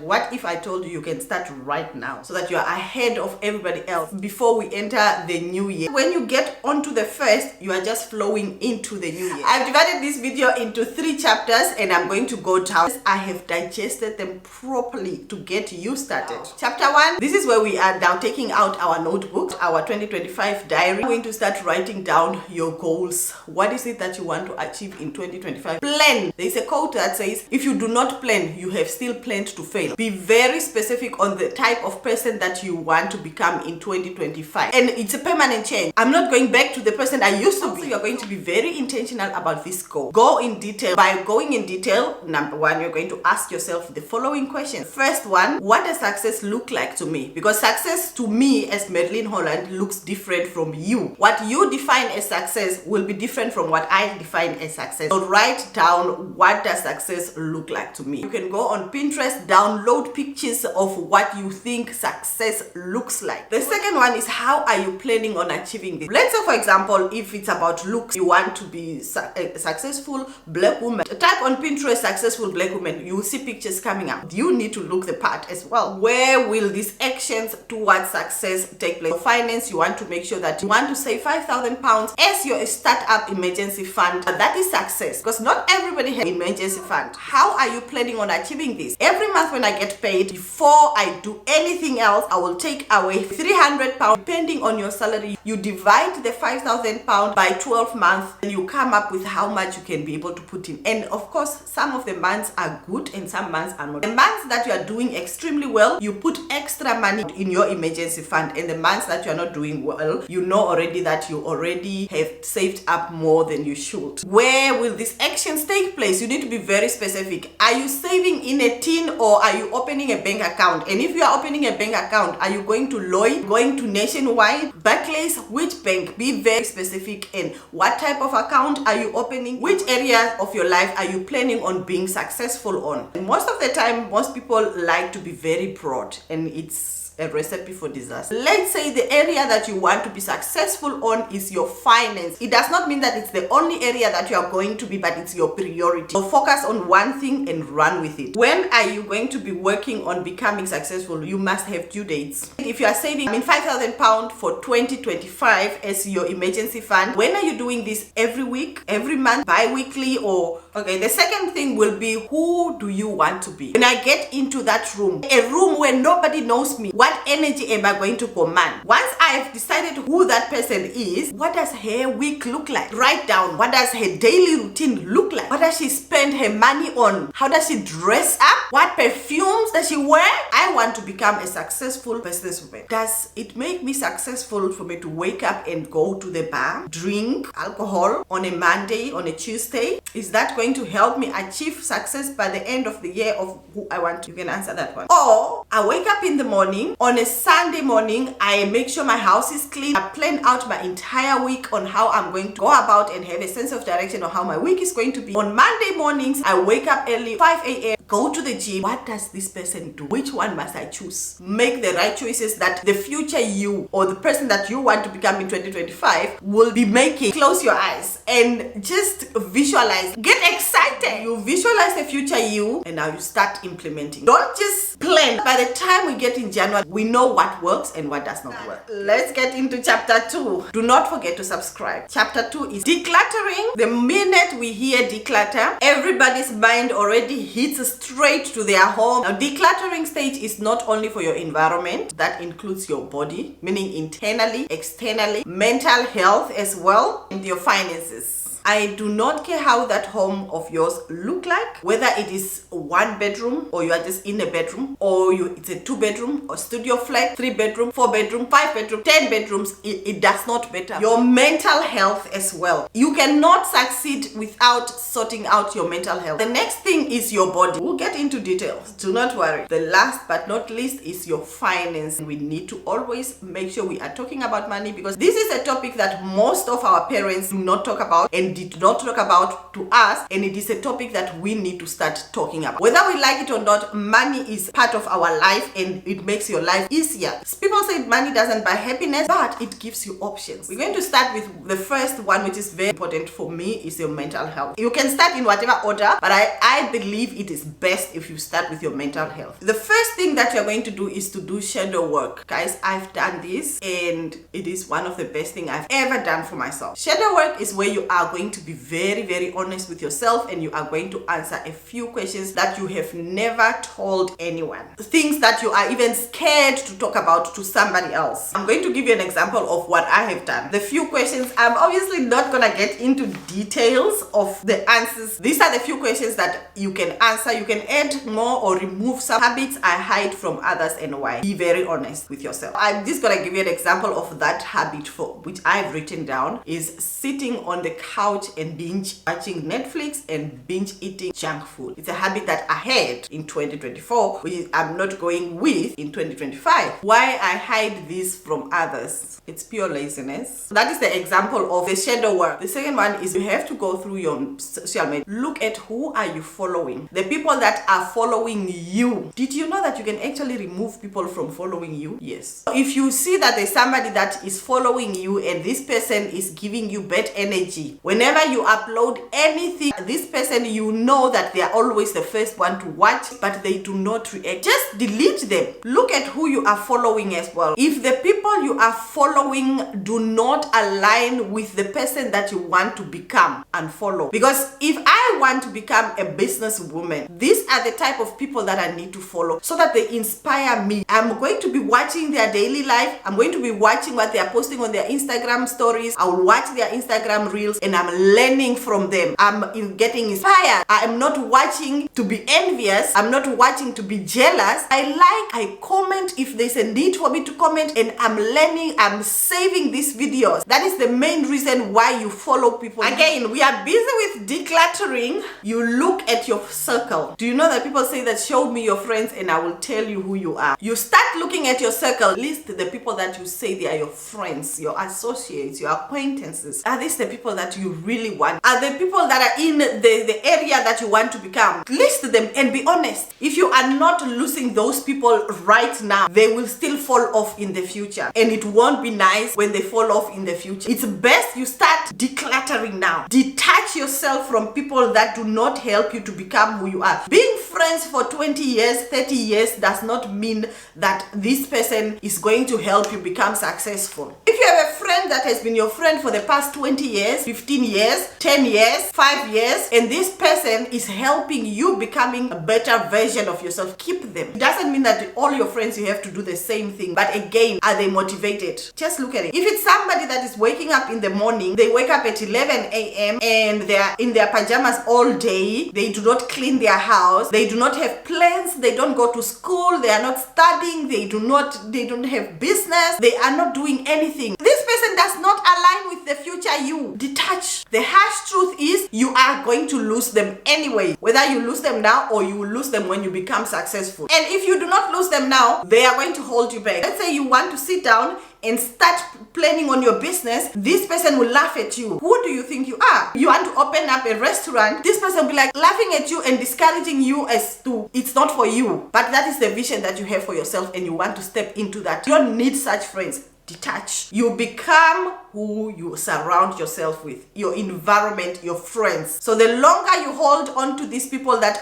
What if I told you can start right now so that you are ahead of everybody else before we enter the new year? When you get onto the first, you are just flowing into the new year. I've divided this video into 3 chapters and I'm going to go down. I have digested them properly to get you started. Wow. Chapter 1, this is where we are now taking out our notebooks, our 2025 diary. We're going to start writing down your goals. What is it that you want to achieve in 2025? Plan. There's a quote that says, if you do not plan, you have still planned to fail. Be very specific on the type of person that you want to become in 2025. And it's a permanent change. I'm not going back to the person I used to be. You're going to be very intentional about this goal. Go in detail. By going in detail, number 1, you're going to ask yourself the following questions. First one, what does success look like to me? Because success to me as Madeline Holland looks different from you. What you define as success will be different from what I define as success. So write down, what does success look like to me? You can go on Pinterest, download pictures of what you think success looks like. The second one is, how are you planning on achieving this? Let's say, for example, if it's about looks, you want to be a successful black woman. Type on Pinterest successful black woman, you will see pictures coming up. You need to look the part as well. Where will these actions towards success take place? For finance, you want to make sure that you want to save 5,000 pounds as your startup emergency fund. That is success, because not everybody has an emergency fund. How are you planning on achieving this? Every month when I get paid, before I do anything else, I will take away 300 pounds. Depending on your salary, you divide the 5,000 pounds by 12 months and you come up with how much you can be able to put in. And of course, some of the months are good and some months are not. The months that you are doing extremely well, you put extra money in your emergency fund. And the months that you are not doing well, you know already that you already have saved up more than you should. Where will these actions take place? You need to be very specific. Are you saving in a tin or are you opening a bank account? And if you are opening a bank account, are you going to Lloyd, going to Nationwide, Barclays? Which bank? Be very specific. And what type of account are you opening? Which area of your life are you planning on being successful on? And most of the time, most people like to be very broad, and it's a recipe for disaster. Let's say the area that you want to be successful on is your finance. It does not mean that it's the only area that you are going to be, but it's your priority. So focus on one thing and run with it. When are you going to be working on becoming successful? You must have due dates. If you are saving 5,000 pounds for 2025 as your emergency fund, when are you doing this? Every week, every month, bi-weekly, or okay? The second thing will be, who do you want to be? When I get into that room, a room where nobody knows me, what energy am I going to command? Once I have decided who that person is, what does her week look like? Write down, what does her daily routine look like? What does she spend her money on? How does she dress up? What perfumes does she wear? I want to become a successful businesswoman. Does it make me successful for me to wake up and go to the bar, drink alcohol on a Monday, on a Tuesday? Is that going to help me achieve success by the end of the year of who I want to? You can answer that one. Or I wake up in the morning, on a Sunday morning, I make sure my house is clean. I plan out my entire week on how I'm going to go about and have a sense of direction on how my week is going to be. On Monday mornings, I wake up early, 5 a.m., go to the gym. What does this person do? Which one must I choose? Make the right choices that the future you or the person that you want to become in 2025 will be making. Close your eyes and just visualize. Get excited. You visualize the future you and now you start implementing. Don't just plan. By the time we get in January, we know what works and what does not work. Let's get into chapter 2. Do not forget to subscribe. Chapter 2 is decluttering. The minute we hear declutter, everybody's mind already hits straight to their home. Now, decluttering stage is not only for your environment, that includes your body, meaning internally, externally, mental health as well, and your finances. I do not care how that home of yours look like, whether it is 1 bedroom or you are just in a bedroom, or it's a 2-bedroom or studio flat, 3-bedroom, 4-bedroom, 5-bedroom, 10 bedrooms. It does not matter. Your mental health as well. You cannot succeed without sorting out your mental health. The next thing is your body. We'll get into details. Do not worry. The last but not least is your finance. We need to always make sure we are talking about money, because this is a topic that most of our parents do not talk about, and and did not talk about to us, and it is a topic that we need to start talking about. Whether we like it or not, money is part of our life and it makes your life easier. People say money doesn't buy happiness, but it gives you options. We're going to start with the first one, which is very important for me, is your mental health. You can start in whatever order, but I believe it is best if you start with your mental health. The first thing that you're going to do is to do shadow work. Guys, I've done this and it is one of the best things I've ever done for myself. Shadow work is where you are going to be very, very honest with yourself, and you are going to answer a few questions that you have never told anyone. Things that you are even scared to talk about to somebody else. I'm going to give you an example of what I have done. The few questions, I'm obviously not gonna get into details of the answers. These are the few questions that you can answer. You can add more or remove some habits I hide from others and why. Be very honest with yourself. I'm just gonna give you an example of that habit for which I've written down, is sitting on the couch and binge watching Netflix and binge eating junk food. It's a habit that I had in 2024, which I'm not going with in 2025. Why I hide this from others? It's pure laziness. That is the example of the shadow work. The second one is you have to go through your social media. Look at who are you following. The people that are following you. Did you know that you can actually remove people from following you? Yes. If you see that there's somebody that is following you and this person is giving you bad energy, whenever you upload anything, this person, you know that they are always the first one to watch, but they do not react. Just delete them. Look at who you are following as well. If the people you are following do not align with the person that you want to become, unfollow. Because if I want to become a businesswoman, these are the type of people that I need to follow so that they inspire me. I'm going to be watching their daily life. I'm going to be watching what they are posting on their Instagram stories. I'll watch their Instagram reels and I'm learning from them. I'm getting inspired. I'm not watching to be envious. I'm not watching to be jealous. I comment if there's a need for me to comment, and I'm learning. I'm saving these videos. That is the main reason why you follow people. Again, we are busy with decluttering. You look at your circle. Do you know that people say that show me your friends and I will tell you who you are? You start looking at your circle. List the people that you say they are your friends, your associates, your acquaintances. Are these the people that you really want? Are the people that are in the area that you want to become? List them and be honest. If you are not losing those people right now, they will still fall off in the future, and it won't be nice when they fall off in the future. It's best you start decluttering now. Detach yourself from people that do not help you to become who you are. Being friends for 20 years, 30 years does not mean that this person is going to help you become successful. If you have a friend that has been your friend for the past 20 years, 15 years, 10 years, 5 years, and this person is helping you becoming a better version of yourself, keep them. It doesn't mean that all your friends you have to do the same thing, but again, are they motivated? Just look at it. If it's somebody that is waking up in the morning, they wake up at 11 a.m. and they are in their pajamas all day, they do not clean their house, they do not have plans, they don't go to school, they are not studying, they don't have business, they are not doing anything. This person does not align with the future you. Detach. The harsh truth is you are going to lose them anyway, whether you lose them now or you will lose them when you become successful. And if you do not lose them now, they are going to hold you back. Let's say you want to sit down and start planning on your business, this person will laugh at you. Who do you think you are? You want to open up a restaurant, this person will be like laughing at you and discouraging you as to it's not for you. But that is the vision that you have for yourself and you want to step into that. You don't need such friends. Detach. You become who you surround yourself with, your environment, your friends. So the longer you hold on to these people that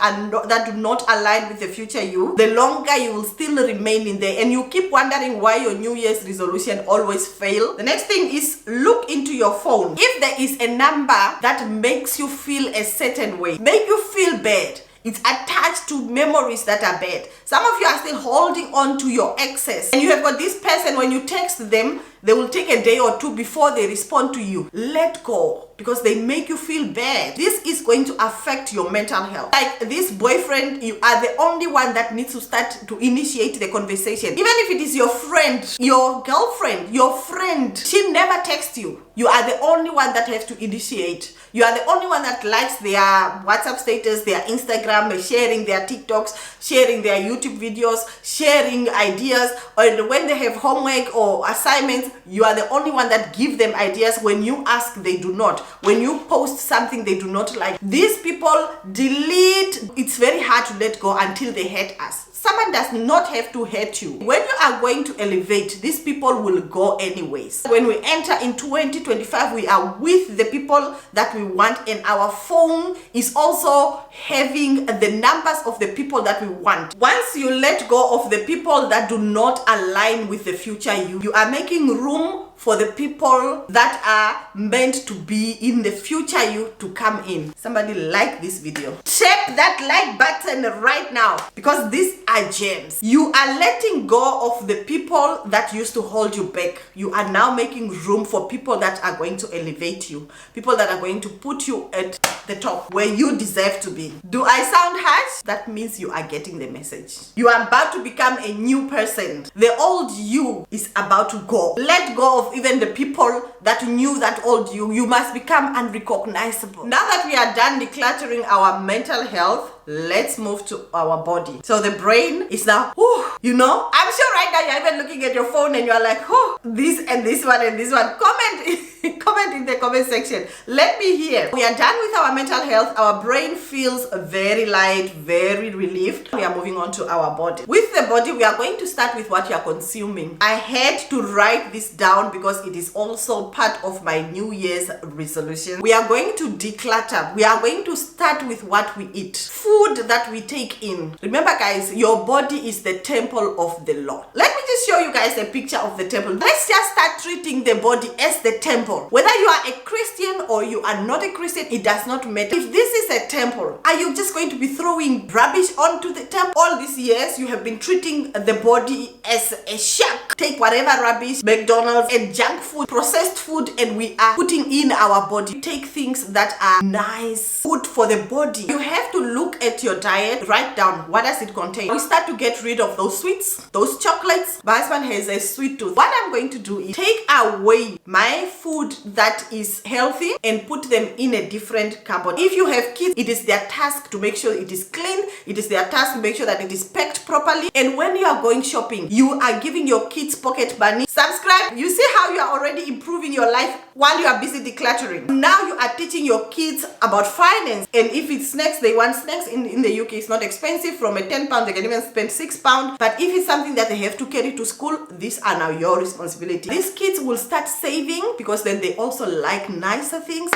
do not align with the future you, the longer you will still remain in there, and you keep wondering why your New Year's resolution always fail. The next thing is look into your phone. If there is a number that makes you feel a certain way, make you feel bad, it's attached to memories that are bad. Some of you are still holding on to your exes, and you have got this person, when you text them, they will take a day or two before they respond to you. Let go, because they make you feel bad. This is going to affect your mental health. Like this boyfriend, you are the only one that needs to start to initiate the conversation. Even if it is your friend, your girlfriend, your friend, she never texts you. You are the only one that has to initiate. You are the only one that likes their WhatsApp status, their Instagram, sharing their TikToks, sharing their YouTube videos, sharing ideas, or when they have homework or assignments, friends, you are the only one that give them ideas. When you ask, they do not. When you post something they do not like, these people delete. It's very hard to let go until they hate us. Someone does not have to hate you. When you are going to elevate, these people will go anyways. When we enter in 2025, we are with the people that we want, and our phone is also having the numbers of the people that we want. Once you let go of the people that do not align with the future you are making room for the people that are meant to be in the future you to come in. Somebody like this video. Tap that like button right now, because these are gems. You are letting go of the people that used to hold you back. You are now making room for people that are going to elevate you, people that are going to put you at the top where you deserve to be. Do I sound harsh? That means you are getting the message. You are about to become a new person. The old you is about to go. Let go of even the people that knew that old you. You must become unrecognizable. Now that we are done decluttering our mental health, let's move to our body. So the brain is now, you know, I'm sure right now you're even looking at your phone and you're like, this and this one and this one. Comment in the comment section. Let me hear. We are done with our mental health. Our brain feels very light, very relieved. We are moving on to our body. With the body, we are going to start with what you are consuming. I had to write this down because it is also part of my New Year's resolution. We are going to declutter. We are going to start with what we eat. Food that we take in. Remember guys, your body is the temple of the Lord. Let me just show you guys a picture of the temple. Let's just start treating the body as the temple. Whether you are a Christian or you are not a Christian, it does not matter. If this is a temple, are you just going to be throwing rubbish onto the temple? All these years you have been treating the body as a shack. Take whatever rubbish, McDonald's and junk food, processed food, and we are putting in our body. Take things that are nice, good for the body. You have to look at your diet, write down what does it contain. We start to get rid of those sweets, those chocolates. My husband has a sweet tooth. What I'm going to do is take away my food that is healthy and put them in a different cupboard. If you have kids, it is their task to make sure it is clean. It is their task to make sure that it is packed properly. And when you are going shopping, you are giving your kids pocket money. Subscribe. You see how you are already improving your life while you are busy decluttering. Now you are teaching your kids about finance. And if it's snacks, they want snacks. In the UK, it's not expensive. From a £10, they can even spend £6. But if it's something that they have to carry to school, these are now your responsibility. These kids will start saving because then they also like nicer things.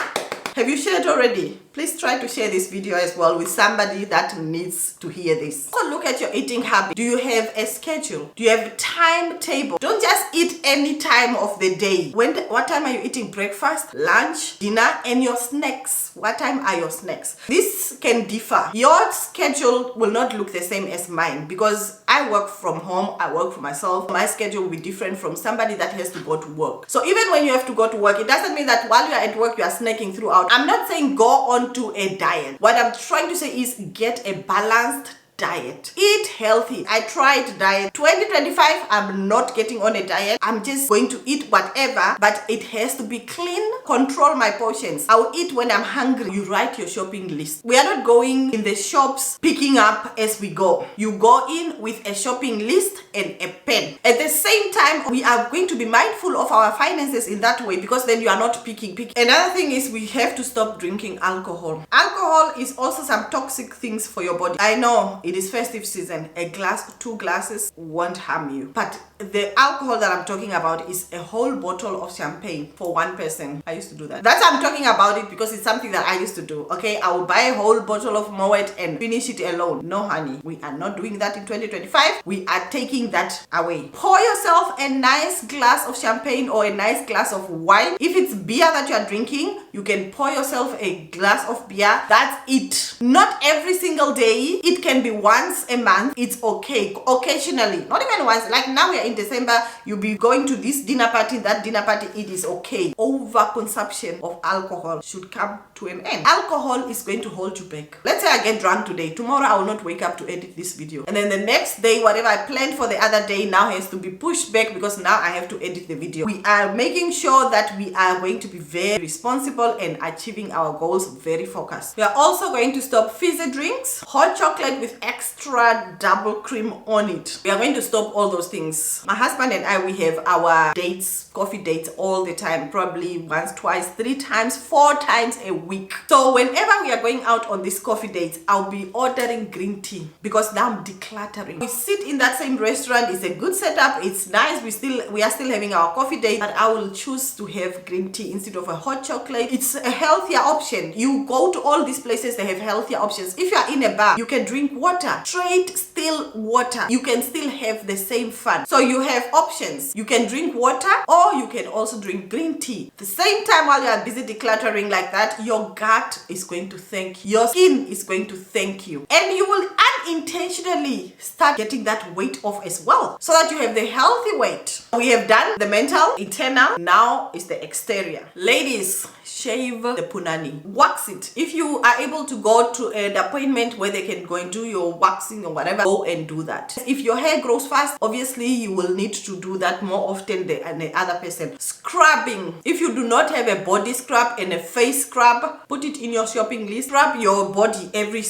Have you shared already? Please try to share this video as well with somebody that needs to hear this. So look at your eating habit. Do you have a schedule? Do you have a timetable? Don't just eat any time of the day. What time are you eating breakfast, lunch, dinner, and your snacks? What time are your snacks? This can differ. Your schedule will not look the same as mine because I work from home. I work for myself. My schedule will be different from somebody that has to go to work. So even when you have to go to work, it doesn't mean that while you are at work, you are snacking throughout. I'm not saying go on to a diet. What I'm trying to say is get a balanced diet. Eat healthy. I tried diet. 2025, I'm not getting on a diet. I'm just going to eat whatever, but it has to be clean. Control my portions. I'll eat when I'm hungry. You write your shopping list. We are not going in the shops picking up as we go. You go in with a shopping list and a pen. At the same time, we are going to be mindful of our finances in that way because then you are not picking. Another thing is we have to stop drinking alcohol. Alcohol is also some toxic things for your body. I know it is festive season. A glass, 2 glasses won't harm you. But the alcohol that I'm talking about is a whole bottle of champagne for one person. I used to do that. That's why I'm talking about it because it's something that I used to do. Okay, I will buy a whole bottle of Moet and finish it alone. No, honey, we are not doing that in 2025. We are taking that away. Pour yourself a nice glass of champagne or a nice glass of wine. If it's beer that you are drinking, you can pour yourself a glass of beer. That's it. Not every single day. It can be once a month. It's okay. Occasionally. Not even once. Like now we are in December. You'll be going to this dinner party, that dinner party. It is okay. Overconsumption of alcohol should come to to an end. Alcohol is going to hold you back. Let's say I get drunk today. Tomorrow I will not wake up to edit this video. And then the next day, whatever I planned for the other day now has to be pushed back because now I have to edit the video. We are making sure that we are going to be very responsible and achieving our goals very focused. We are also going to stop fizzy drinks, hot chocolate with extra double cream on it. We are going to stop all those things. My husband and I, we have our dates, coffee dates all the time, probably once, twice, 3 times, 4 times a week. So whenever we are going out on these coffee dates, I'll be ordering green tea because now I'm decluttering. We sit in that same restaurant. It's a good setup. It's nice. We are still having our coffee date, but I will choose to have green tea instead of a hot chocolate. It's a healthier option. You go to all these places, they have healthier options. If you are in a bar, you can drink water, straight still water. You can still have the same fun. So you have options. You can drink water or you can also drink green tea. At the same time, while you are busy decluttering like that, your gut is going to thank you. Your skin is going to thank you. And you will unintentionally start getting that weight off as well, so that you have the healthy weight. We have done the mental, internal, now is the exterior. Ladies, shave the punani, wax it. If you are able to go to an appointment where they can go and do your waxing or whatever, go and do that. If your hair grows fast, obviously you will need to do that more often than the other person. Scrubbing. If you do not have a body scrub and a face scrub, put it in your shopping list. Scrub your body every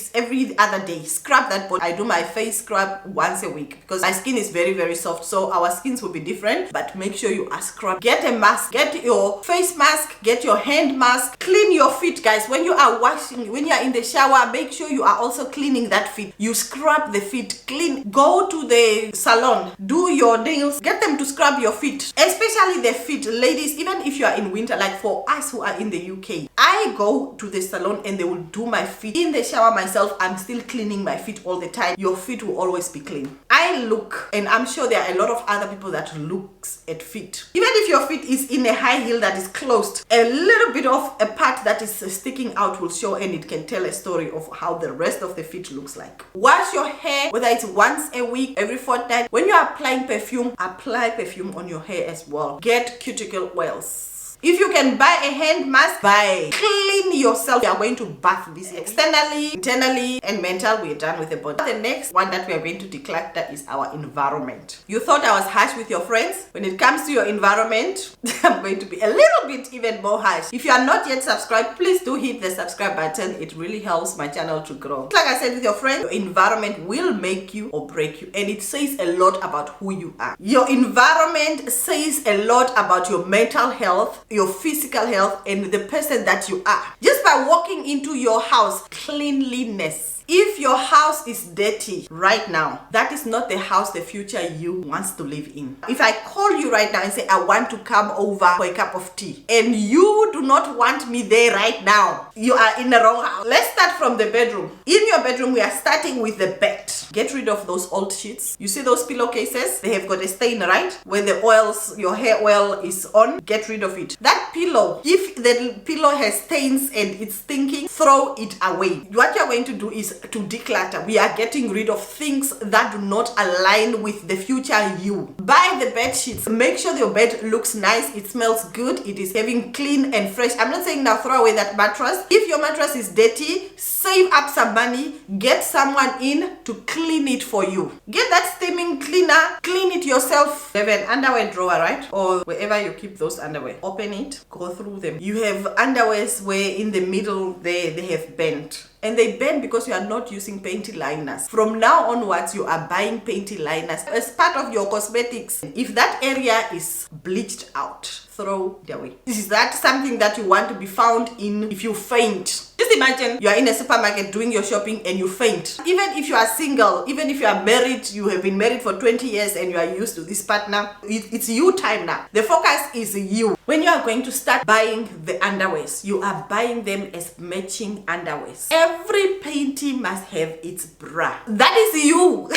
other day. Scrub that body. I do my face scrub once a week because my skin is very, very soft, so our skins will be different, but make sure you are scrubbed. Get a mask, get your face mask, get your hand mask, clean your feet, guys. When you are washing, when you are in the shower, make sure you are also cleaning that feet. You scrub the feet, clean. Go to the salon, do your nails, get them to scrub your feet, especially the feet. Ladies, even if you are in winter, like for us who are in the UK, I go to the salon and they will do my feet. In the shower myself, I'm still cleaning my feet all the time. Your feet will always be clean. I look, and I'm sure there are a lot of other people that looks at feet. Even if your feet is in a high heel that is closed, a little bit of a part that is sticking out will show, and it can tell a story of how the rest of the feet looks like. Wash your hair, whether it's once a week, every fortnight. When you are applying perfume, apply perfume on your hair as well. Get cuticle oils. If you can buy a hand mask, buy. Clean yourself. We are going to bath this externally, internally, and mental. We are done with the body. The next one that we are going to declutter is our environment. You thought I was harsh with your friends? When it comes to your environment, I'm going to be a little bit even more harsh. If you are not yet subscribed, please do hit the subscribe button. It really helps my channel to grow. Like I said with your friends, your environment will make you or break you, and it says a lot about who you are. Your environment says a lot about your mental health, your physical health, and the person that you are. Just by walking into your house, cleanliness. If your house is dirty right now, that is not the house the future you wants to live in. If I call you right now and say, I want to come over for a cup of tea, and you do not want me there right now, you are in the wrong house. Let's start from the bedroom. In your bedroom, we are starting with the bed. Get rid of those old sheets. You see those pillowcases? They have got a stain, right? Where the oils, your hair oil is on, get rid of it. That pillow, if the pillow has stains and it's stinking, throw it away. What you're going to do is to declutter. We are getting rid of things that do not align with the future you. Buy the bed sheets. Make sure your bed looks nice. It smells good. It is having clean and fresh. I'm not saying now throw away that mattress. If your mattress is dirty, save up some money. Get someone in to clean it for you. Get that steaming cleaner. Clean it yourself. You have an underwear drawer, right? Or wherever you keep those underwear. Open it. Go through them. You have underwears where in the middle they have bent. And they bend because you are not using panty liners. From now onwards, you are buying panty liners as part of your cosmetics. If that area is bleached out, throw it away. Is that something that you want to be found in if you faint? Just imagine you are in a supermarket doing your shopping and you faint. Even if you are single, even if you are married, you have been married for 20 years and you are used to this partner, it's you time now. The focus is you. When you are going to start buying the underwears, you are buying them as matching underwears. Every panty must have its bra. That is you.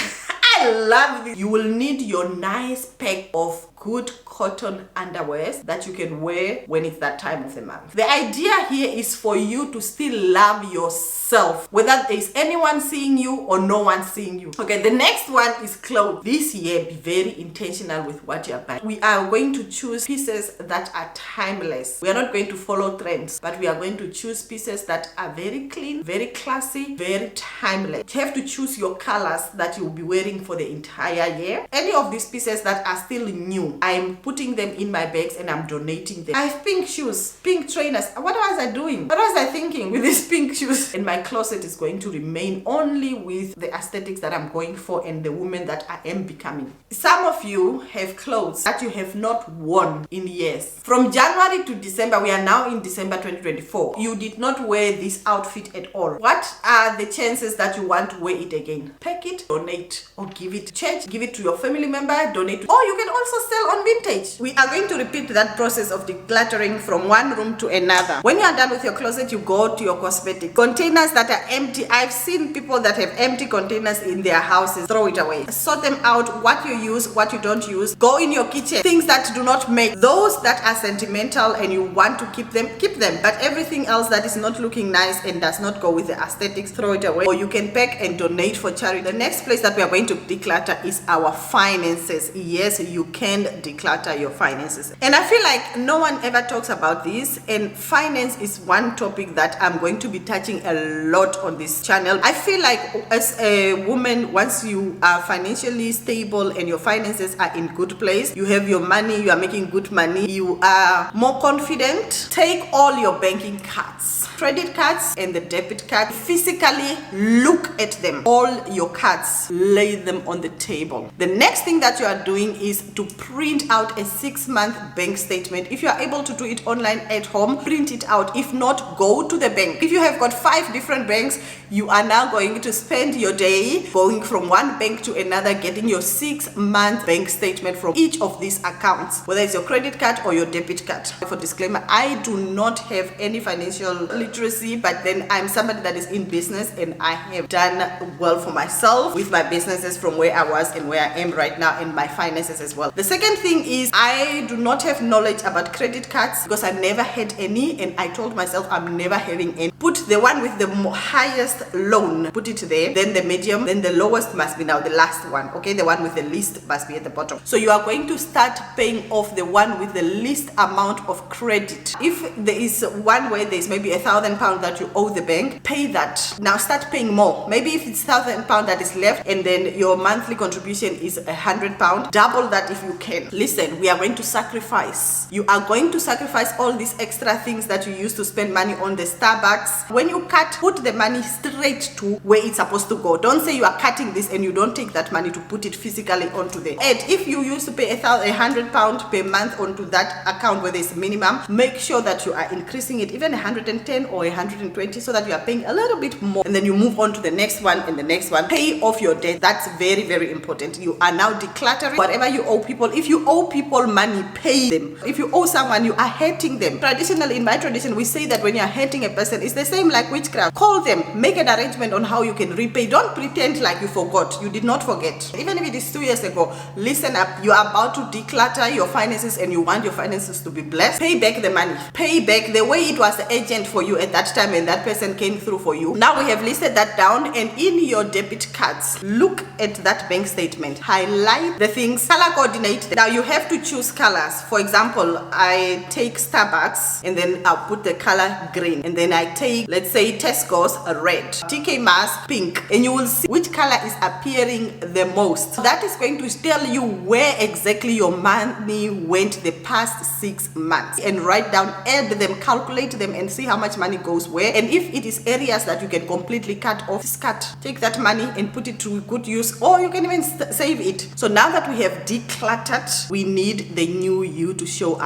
I love this. You will need your nice pack of good cotton underwears that you can wear when it's that time of the month. The idea here is for you to still love yourself, whether there's anyone seeing you or no one seeing you. Okay, the next one is clothes. This year, be very intentional with what you're buying. We are going to choose pieces that are timeless. We are not going to follow trends, but we are going to choose pieces that are very clean, very classy, very timeless. You have to choose your colors that you'll be wearing for the entire year. Any of these pieces that are still new, I'm putting them in my bags and I'm donating them. I have pink shoes, pink trainers. What was I doing? What was I thinking with these pink shoes? And my closet is going to remain only with the aesthetics that I'm going for and the woman that I am becoming. Some of you have clothes that you have not worn in years. From January to December, we are now in December 2024. You did not wear this outfit at all. What are the chances that you want to wear it again? Pack it, donate, or give it to church, give it to your family member, donate. Or you can also sell on Vintage. We are going to repeat that process of decluttering from one room to another. When you are done with your closet, you go to your cosmetic containers that are empty. I've seen people that have empty containers in their houses. Throw it away. Sort them out. What you use, what you don't use. Go in your kitchen. Things that do not make. Those that are sentimental and you want to keep them, keep them. But everything else that is not looking nice and does not go with the aesthetics, throw it away. Or you can pack and donate for charity. The next place that we are going to declutter is our finances. Yes, you can declutter your finances. And I feel like no one ever talks about this, and finance is one topic that I'm going to be touching a lot on this channel. I feel like as a woman, once you are financially stable and your finances are in good place, you have your money, you are making good money, you are more confident, take all your banking cards, credit cards and the debit card, physically look at them, all your cards, lay them on the table. The next thing that you are doing is to print out a 6-month bank statement. If you are able to do it online at home, print it out. If not, go to the bank. If you have got 5 different banks, you are now going to spend your day going from one bank to another, getting your 6-month bank statement from each of these accounts, whether it's your credit card or your debit card. For disclaimer, I do not have any financial literacy, but then I'm somebody that is in business and I have done well for myself with my businesses from where I was and where I am right now, and my finances as well. The second thing is I do not have knowledge about credit cards because I never had any, and I told myself I'm never having any. Put the one with the highest loan, put it there, then the medium, then the lowest must be now the last one. Okay, the one with the least must be at the bottom. So you are going to start paying off the one with the least amount of credit. If there is one where there's maybe £1,000 that you owe the bank, pay that. Now start paying more. Maybe if it's £1,000 that is left and then your monthly contribution is £100, double that if you can. Listen, we are going to sacrifice. You are going to sacrifice all these extra things that you used to spend money on, the Starbucks. When you cut, put the money straight to where it's supposed to go. Don't say you are cutting this and you don't take that money to put it physically onto the ad. If you used to pay £100 per month onto that account where there's minimum, make sure that you are increasing it even 110 or 120 so that you are paying a little bit more, and then you move on to the next one and the next one. Pay off your debt. That's very, very important. You are now decluttering whatever you owe people. If you owe people money, pay them. If you owe someone, you are hurting them. Traditionally, in my tradition, we say that when you are hurting a person, it's the same like witchcraft. Call them, make an arrangement on how you can repay. Don't pretend like you forgot. You did not forget. Even if it is 2 years ago, listen up. You are about to declutter your finances and you want your finances to be blessed. Pay back the money. Pay back the way it was the agent for you at that time and that person came through for you. Now we have listed that down, and in your debit cards, look at that bank statement. Highlight the things, color coordinate. Now you have to choose colors. For example, I take Starbucks and then I'll put the color green, and then I take, let's say, Tesco's red, TK Maxx pink, and you will see which color is appearing the most. That is going to tell you where exactly your money went the past 6 months, and write down, add them, calculate them, and see how much money goes where. And if it is areas that you can completely cut off, just cut. Take that money and put it to good use, or you can even save it. So now that we have decluttered, we need the new you to show up.